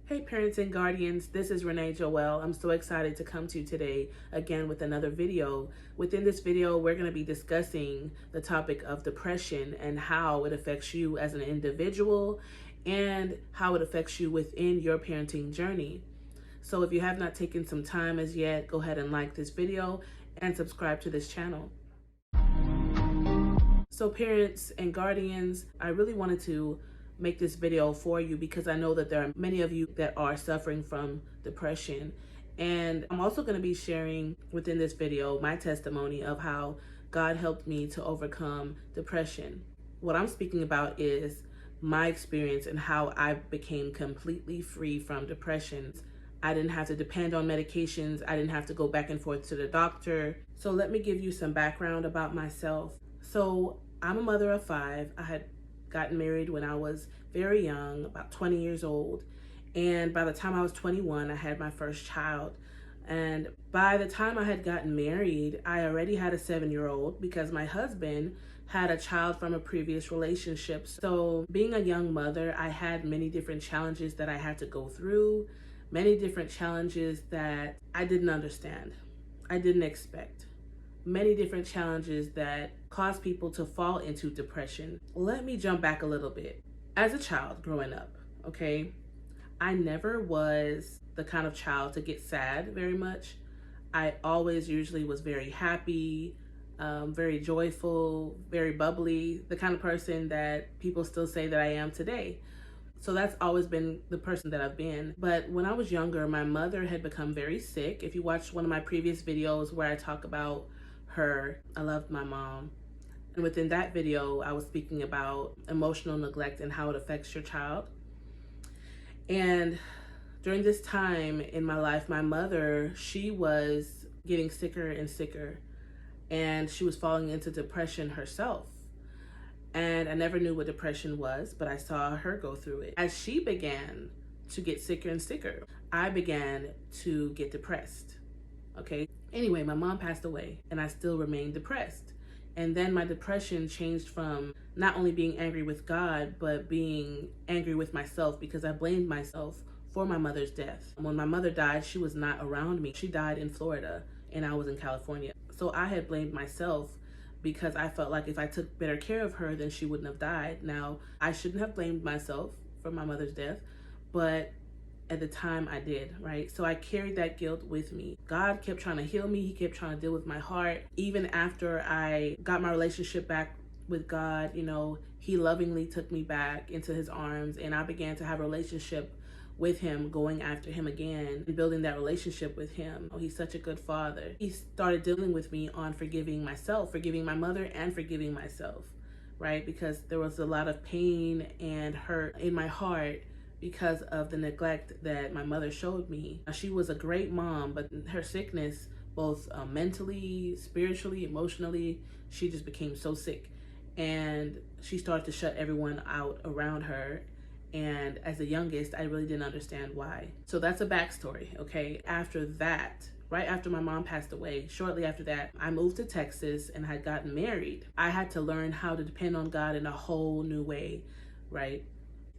Hey parents and guardians, this is Renee Joelle. I'm so excited to come to you today again with another video. Within this video, we're going to be discussing the topic of depression and how it affects you as an individual and how it affects you within your parenting journey. So if you have not taken some time as yet, go ahead and like this video and subscribe to this channel. So parents and guardians, I really wanted to make this video for you because I know that there are many of you that are suffering from depression. And I'm also going to be sharing within this video my testimony of how God helped me to overcome depression. What I'm speaking about is my experience and how I became completely free from depression. I didn't have to depend on medications. I didn't have to go back and forth to the doctor. So let me give you some background about myself. So I'm a mother of 5. I had gotten married when I was very young, about 20 years old. And by the time I was 21, I had my first child. And by the time I had gotten married, I already had a 7-year-old because my husband had a child from a previous relationship. So being a young mother, I had many different challenges that I had to go through, many different challenges that I didn't understand, I didn't expect. Many different challenges that cause people to fall into depression. Let me jump back a little bit. As a child growing up, okay, I never was the kind of child to get sad very much. I always usually was very happy, very joyful, very bubbly, the kind of person that people still say that I am today. So that's always been the person that I've been. But when I was younger, my mother had become very sick. If you watched one of my previous videos where I talk about her, I loved my mom. And within that video, I was speaking about emotional neglect and how it affects your child. And during this time in my life, my mother, she was getting sicker and sicker, and she was falling into depression herself. And I never knew what depression was, but I saw her go through it. As she began to get sicker and sicker, I began to get depressed, okay? Anyway, my mom passed away and I still remained depressed. And then my depression changed from not only being angry with God, but being angry with myself because I blamed myself for my mother's death. When my mother died, she was not around me. She died in Florida and I was in California. So I had blamed myself because I felt like if I took better care of her, then she wouldn't have died. Now, I shouldn't have blamed myself for my mother's death, but at the time I did, right? So I carried that guilt with me. God kept trying to heal me. He kept trying to deal with my heart. Even after I got my relationship back with God, you know, he lovingly took me back into his arms and I began to have a relationship with him, going after him again and building that relationship with him. Oh, he's such a good father. He started dealing with me on forgiving myself, forgiving my mother and forgiving myself, right? Because there was a lot of pain and hurt in my heart because of the neglect that my mother showed me. She was a great mom, but her sickness, both mentally, spiritually, emotionally, she just became so sick. And she started to shut everyone out around her. And as the youngest, I really didn't understand why. So that's a backstory, okay? After that, right after my mom passed away, shortly after that, I moved to Texas and had gotten married. I had to learn how to depend on God in a whole new way, right?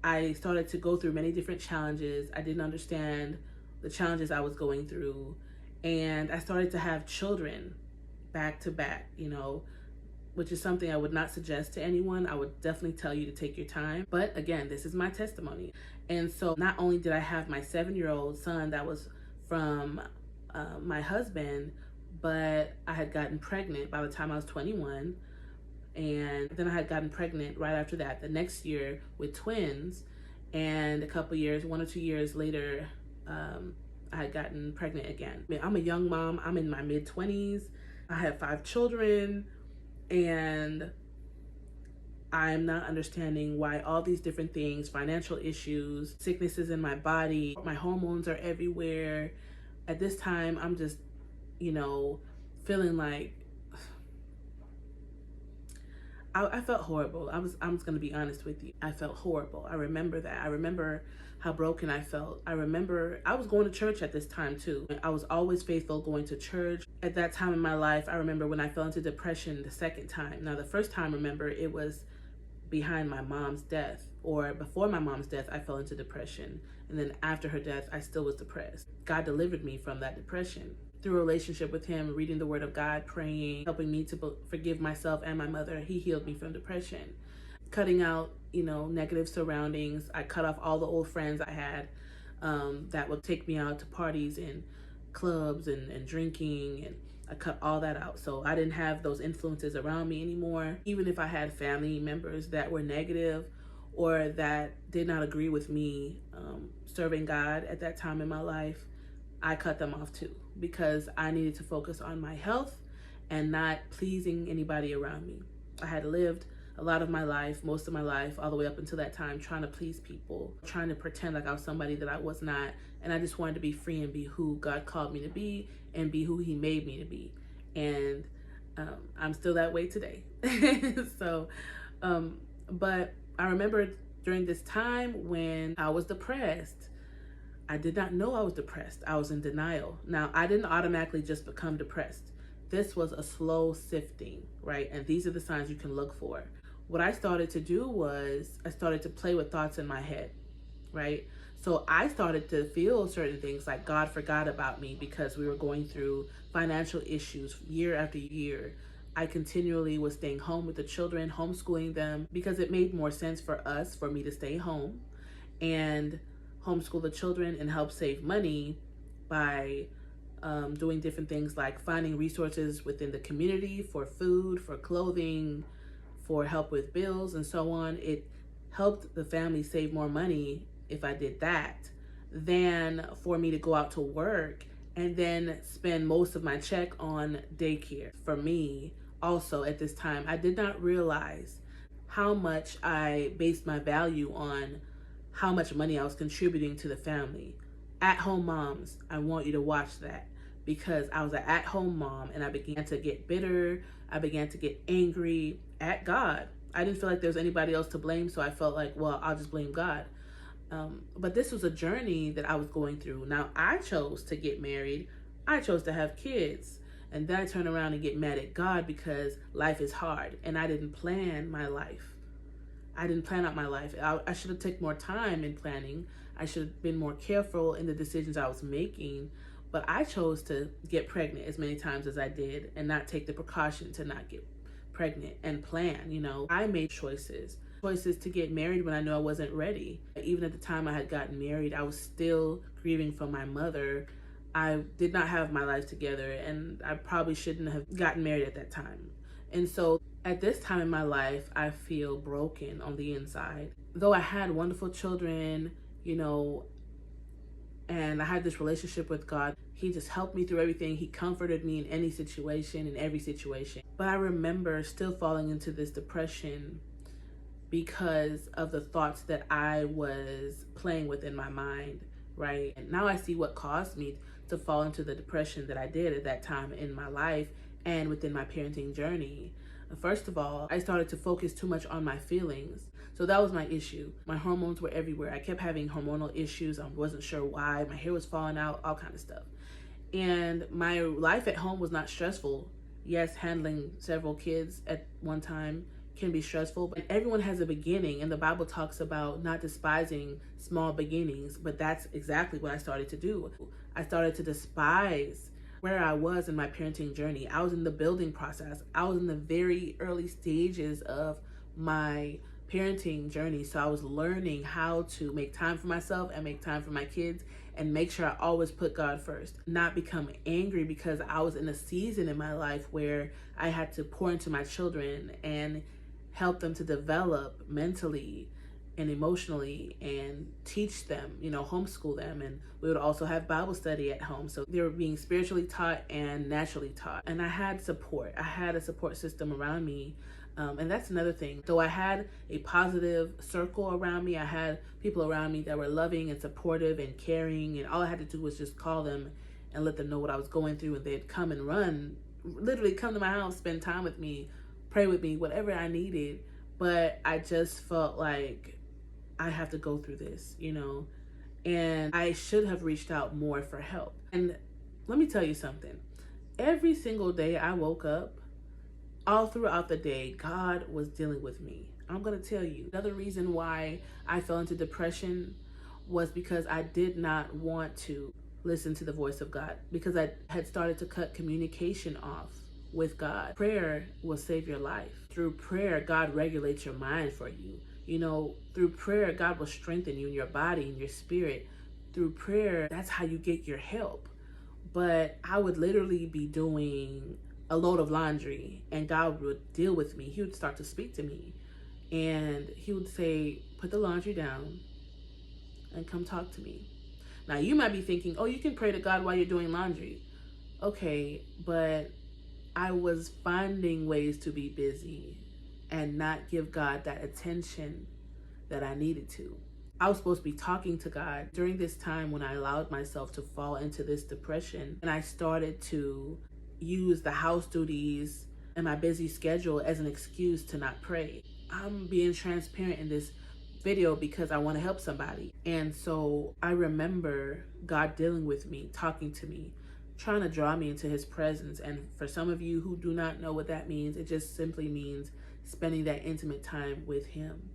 I started to go through many different challenges. I didn't understand the challenges I was going through. And I started to have children back to back, you know, which is something I would not suggest to anyone. I would definitely tell you to take your time. But again, this is my testimony. And so not only did I have my 7-year-old son that was from my husband, but I had gotten pregnant by the time I was 21. And then I had gotten pregnant right after that, the next year with twins. And a couple years, 1 or 2 years later, I had gotten pregnant again. I mean, I'm a young mom. I'm in my mid-20s. I have 5 children. And I'm not understanding why all these different things, financial issues, sicknesses in my body, my hormones are everywhere. At this time, I'm just, you know, feeling like I felt horrible. I'm just gonna be honest with you. I felt horrible. I remember that. I remember how broken I felt. I remember I was going to church at this time too. I was always faithful going to church. At that time in my life, I remember when I fell into depression the second time. Now the first time, remember, it was behind my mom's death, or before my mom's death, I fell into depression. And then after her death, I still was depressed. God delivered me from that depression through a relationship with him, reading the word of God, praying, helping me to forgive myself and my mother. He healed me from depression. Cutting out, negative surroundings. I cut off all the old friends I had that would take me out to parties and clubs and drinking, and I cut all that out. So I didn't have those influences around me anymore. Even if I had family members that were negative or that did not agree with me serving God at that time in my life, I cut them off too, because I needed to focus on my health and not pleasing anybody around me. I had lived a lot of my life, most of my life, all the way up until that time, trying to please people, trying to pretend like I was somebody that I was not. And I just wanted to be free and be who God called me to be and be who he made me to be. And I'm still that way today. But I remember during this time when I was depressed, I did not know I was depressed. I was in denial. Now, I didn't automatically just become depressed. This was a slow sifting, right? And these are the signs you can look for. What I started to do was I started to play with thoughts in my head, right? So I started to feel certain things like God forgot about me because we were going through financial issues year after year. I continually was staying home with the children, homeschooling them, because it made more sense for me to stay home and homeschool the children and help save money by doing different things like finding resources within the community for food, for clothing, for help with bills, and so on. It helped the family save more money if I did that than for me to go out to work and then spend most of my check on daycare. For me, also at this time, I did not realize how much I based my value on how much money I was contributing to the family. At-home moms, I want you to watch that, because I was an at-home mom and I began to get bitter. I began to get angry at God. I didn't feel like there was anybody else to blame, so I felt like, well, I'll just blame God. But this was a journey that I was going through. Now, I chose to get married. I chose to have kids. And then I turn around and get mad at God because life is hard and I didn't plan my life. I didn't plan out my life. I should have taken more time in planning. I should have been more careful in the decisions I was making. But I chose to get pregnant as many times as I did and not take the precaution to not get pregnant and plan. I made choices to get married when I knew I wasn't ready. Even at the time I had gotten married, I was still grieving from my mother. I did not have my life together, and I probably shouldn't have gotten married at that time. And so at this time in my life, I feel broken on the inside. Though I had wonderful children, and I had this relationship with God, he just helped me through everything. He comforted me in any situation, in every situation. But I remember still falling into this depression because of the thoughts that I was playing with in my mind, right? And now I see what caused me to fall into the depression that I did at that time in my life and within my parenting journey. First of all, I started to focus too much on my feelings. So that was my issue. My hormones were everywhere. I kept having hormonal issues. I wasn't sure why. My hair was falling out, all kind of stuff. And my life at home was not stressful. Yes, handling several kids at one time can be stressful, but everyone has a beginning, and the Bible talks about not despising small beginnings, but that's exactly what I started to do. I started to despise where I was in my parenting journey. I was in the building process. I was in the very early stages of my parenting journey. So I was learning how to make time for myself and make time for my kids and make sure I always put God first. Not become angry because I was in a season in my life where I had to pour into my children and help them to develop mentally and emotionally and teach them, homeschool them. And we would also have Bible study at home. So they were being spiritually taught and naturally taught. And I had support. I had a support system around me. And that's another thing. Though I had a positive circle around me, I had people around me that were loving and supportive and caring. And all I had to do was just call them and let them know what I was going through. And they'd come and run, literally come to my house, spend time with me, pray with me, whatever I needed. But I just felt like I have to go through this, and I should have reached out more for help. And let me tell you something. Every single day I woke up, all throughout the day, God was dealing with me. I'm going to tell you. Another reason why I fell into depression was because I did not want to listen to the voice of God, because I had started to cut communication off with God. Prayer will save your life. Through prayer, God regulates your mind for you. You know, through prayer, God will strengthen you in your body and your spirit. Through prayer, that's how you get your help. But I would literally be doing a load of laundry and God would deal with me. He would start to speak to me and he would say, put the laundry down and come talk to me. Now you might be thinking, oh, you can pray to God while you're doing laundry. Okay, but I was finding ways to be busy and not give God that attention that I needed to. I was supposed to be talking to God during this time when I allowed myself to fall into this depression, and I started to use the house duties and my busy schedule as an excuse to not pray. I'm being transparent in this video because I want to help somebody. And so I remember God dealing with me, talking to me, trying to draw me into his presence. And for some of you who do not know what that means, it just simply means spending that intimate time with him,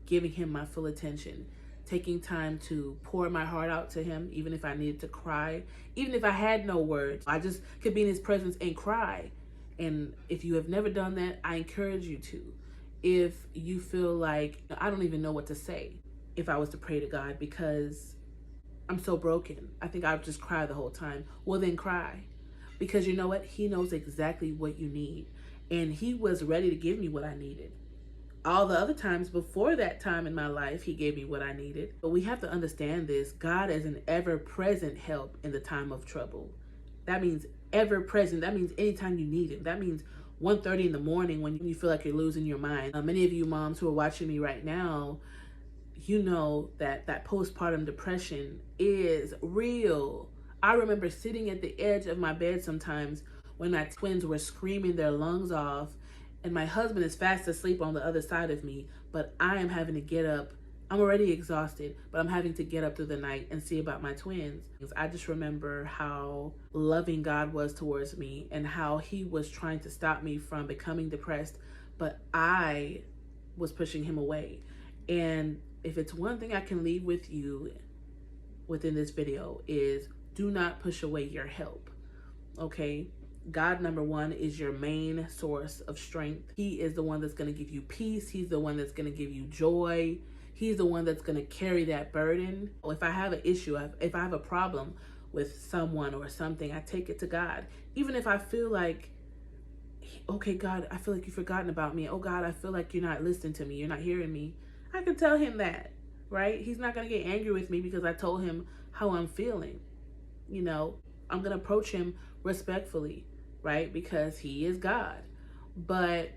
giving him my full attention, taking time to pour my heart out to him, even if I needed to cry, even if I had no words. I just could be in his presence and cry. And if you have never done that, I encourage you to. If you feel like, I don't even know what to say if I was to pray to God because I'm so broken, I think I would just cry the whole time. Well, then cry. Because you know what? He knows exactly what you need. And he was ready to give me what I needed. All the other times before that time in my life, he gave me what I needed. But we have to understand this. God is an ever-present help in the time of trouble. That means ever-present. That means anytime you need him. That means 1:30 in the morning when you feel like you're losing your mind. Many of you moms who are watching me right now, you know that postpartum depression is real. I remember sitting at the edge of my bed sometimes when my twins were screaming their lungs off and my husband is fast asleep on the other side of me, but I am having to get up. I'm already exhausted, but I'm having to get up through the night and see about my twins. I just remember how loving God was towards me and how he was trying to stop me from becoming depressed, but I was pushing him away. And if it's one thing I can leave with you within this video is do not push away your help, okay? God, number one, is your main source of strength. He is the one that's going to give you peace. He's the one that's going to give you joy. He's the one that's going to carry that burden. If I have an issue, if I have a problem with someone or something, I take it to God. Even if I feel like, okay, God, I feel like you've forgotten about me. Oh, God, I feel like you're not listening to me. You're not hearing me. I can tell him that, right? He's not going to get angry with me because I told him how I'm feeling. You know, I'm going to approach him respectfully, right? Because he is God. But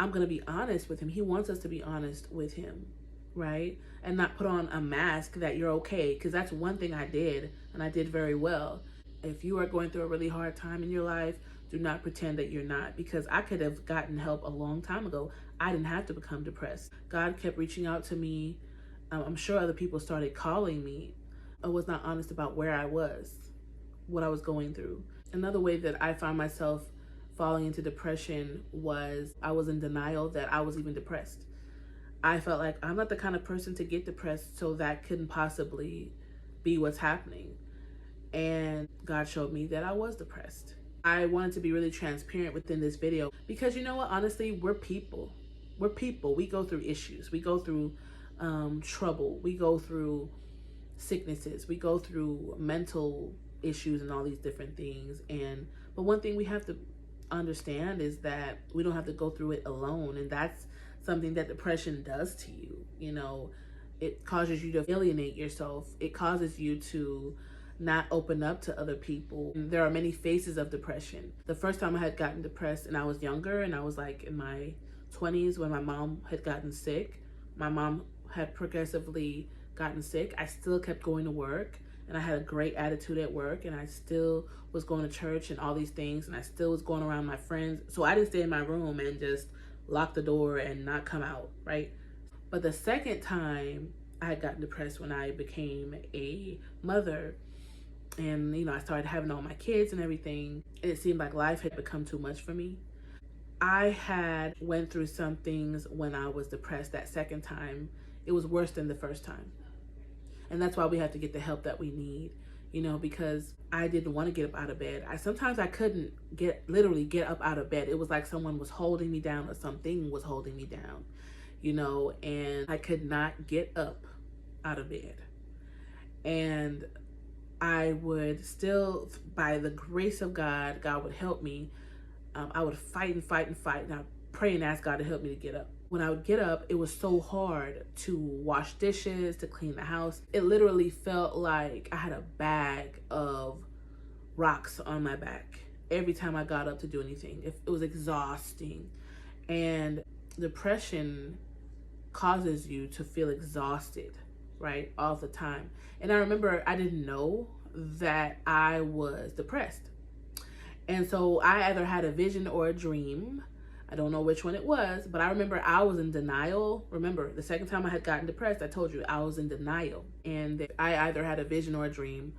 I'm going to be honest with him. He wants us to be honest with him, right? And not put on a mask that you're okay. Because that's one thing I did, and I did very well. If you are going through a really hard time in your life, do not pretend that you're not. Because I could have gotten help a long time ago. I didn't have to become depressed. God kept reaching out to me. I'm sure other people started calling me. I was not honest about where I was, what I was going through. Another way that I found myself falling into depression was I was in denial that I was even depressed. I felt like I'm not the kind of person to get depressed, so that couldn't possibly be what's happening. And God showed me that I was depressed. I wanted to be really transparent within this video because you know what? Honestly, we're people. We're people. We go through issues. We go through trouble. We go through sicknesses. We go through mental issues and all these different things. But one thing we have to understand is that we don't have to go through it alone. And that's something that depression does to you. You know, it causes you to alienate yourself. It causes you to not open up to other people. And there are many phases of depression. The first time I had gotten depressed and I was younger and I was like in my 20s when my mom had gotten sick. My mom had progressively gotten sick. I still kept going to work and I had a great attitude at work and I still was going to church and all these things and I still was going around my friends. So I didn't stay in my room and just lock the door and not come out, right? But the second time I had gotten depressed when I became a mother and, you know, I started having all my kids and everything. It seemed like life had become too much for me. I had went through some things when I was depressed that second time. It was worse than the first time. And that's why we have to get the help that we need, because I didn't want to get up out of bed. Sometimes I couldn't literally get up out of bed. It was like someone was holding me down or something was holding me down, and I could not get up out of bed. And I would still, by the grace of God, God would help me. I would fight and fight and fight. And I pray and ask God to help me to get up. When I would get up, it was so hard to wash dishes, to clean the house. It literally felt like I had a bag of rocks on my back every time I got up to do anything. It was exhausting. And depression causes you to feel exhausted, right, all the time. And I remember I didn't know that I was depressed. And so I either had a vision or a dream. I don't know which one it was, but I remember I was in denial. Remember, the second time I had gotten depressed, I told you I was in denial. And I either had a vision or a dream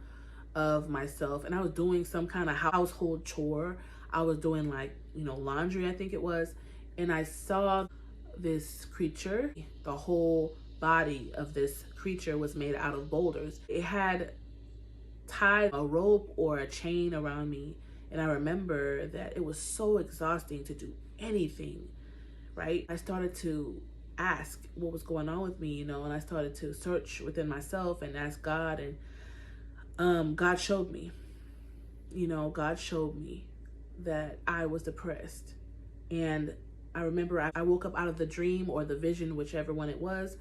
of myself, and I was doing some kind of household chore. I was doing laundry, I think it was. And I saw this creature. The whole body of this creature was made out of boulders. It had tied a rope or a chain around me. And I remember that it was so exhausting to do anything, right? I started to ask what was going on with me, and I started to search within myself and ask God, and God showed me, God showed me that I was depressed. And I remember I woke up out of the dream or the vision, whichever one it was,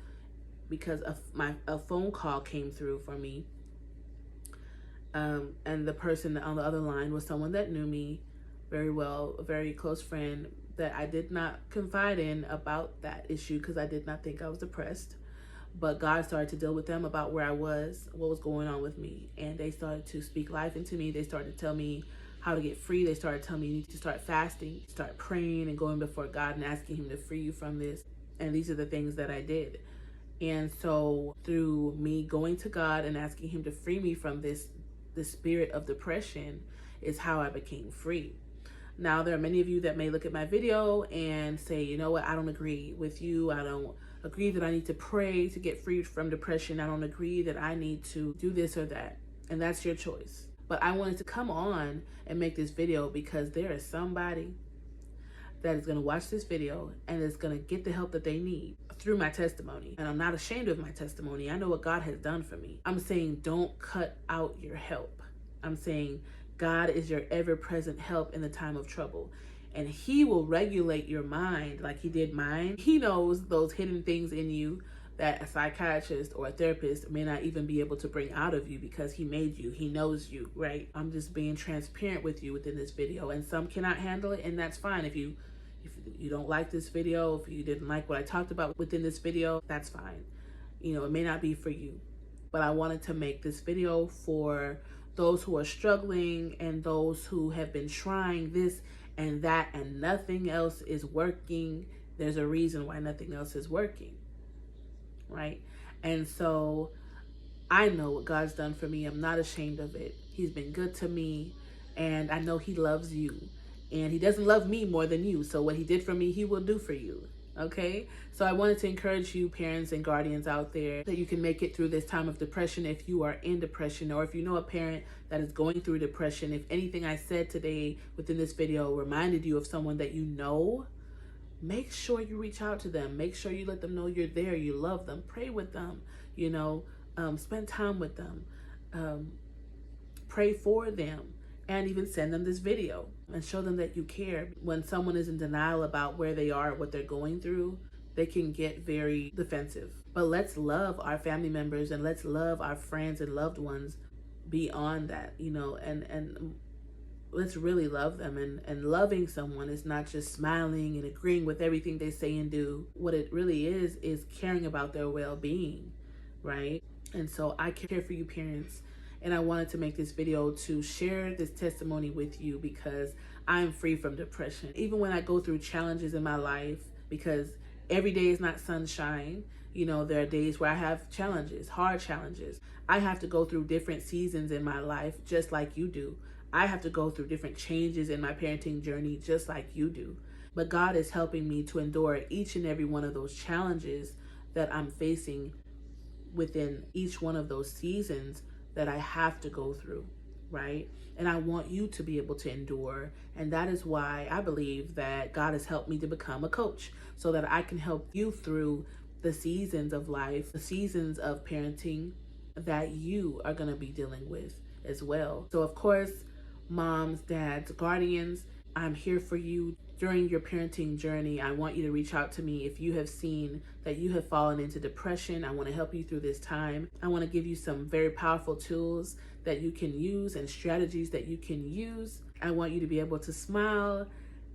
because a phone call came through for me. And the person on the other line was someone that knew me very well, a very close friend that I did not confide in about that issue because I did not think I was depressed. But God started to deal with them about where I was, what was going on with me. And they started to speak life into me. They started to tell me how to get free. They started telling me you need to start fasting, start praying and going before God and asking him to free you from this. And these are the things that I did. And so through me going to God and asking him to free me from the spirit of depression is how I became free. Now, there are many of you that may look at my video and say, you know what, I don't agree with you. I don't agree that I need to pray to get free from depression. I don't agree that I need to do this or that. And that's your choice. But I wanted to come on and make this video because there is somebody that is going to watch this video and is going to get the help that they need through my testimony. And I'm not ashamed of my testimony. I know what God has done for me. I'm saying don't cut out your help. I'm saying God is your ever-present help in the time of trouble. And he will regulate your mind like he did mine. He knows those hidden things in you that a psychiatrist or a therapist may not even be able to bring out of you because he made you. He knows you, right? I'm just being transparent with you within this video. And some cannot handle it, and that's fine. If you don't like this video, if you didn't like what I talked about within this video, that's fine. It may not be for you. But I wanted to make this video for those who are struggling and those who have been trying this and that and nothing else is working. There's a reason why nothing else is working, right? And so I know what God's done for me. I'm not ashamed of it. He's been good to me, and I know he loves you. And he doesn't love me more than you. So what he did for me, he will do for you. Okay? So I wanted to encourage you, parents and guardians out there, that you can make it through this time of depression if you are in depression, or if you know a parent that is going through depression. If anything I said today within this video reminded you of someone that you know, make sure you reach out to them. Make sure you let them know you're there, you love them, pray with them, spend time with them, pray for them, and even send them this video and show them that you care. When someone is in denial about where they are, what they're going through, they can get very defensive. But let's love our family members and let's love our friends and loved ones beyond that, and let's really love them. And loving someone is not just smiling and agreeing with everything they say and do. What it really is caring about their well-being, right? And so I care for you, parents. And I wanted to make this video to share this testimony with you because I'm free from depression. Even when I go through challenges in my life, because every day is not sunshine. There are days where I have challenges, hard challenges. I have to go through different seasons in my life just like you do. I have to go through different changes in my parenting journey just like you do. But God is helping me to endure each and every one of those challenges that I'm facing within each one of those seasons that I have to go through, right? And I want you to be able to endure. And that is why I believe that God has helped me to become a coach, so that I can help you through the seasons of life, the seasons of parenting that you are going to be dealing with as well. So, of course, moms, dads, guardians, I'm here for you during your parenting journey. I want you to reach out to me if you have seen that you have fallen into depression. I want to help you through this time. I want to give you some very powerful tools that you can use and strategies that you can use. I want you to be able to smile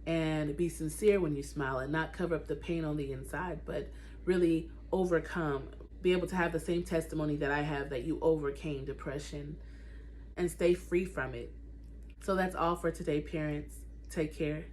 and be sincere when you smile, and not cover up the pain on the inside, but really overcome, be able to have the same testimony that I have, that you overcame depression and stay free from it. So that's all for today, parents. Take care.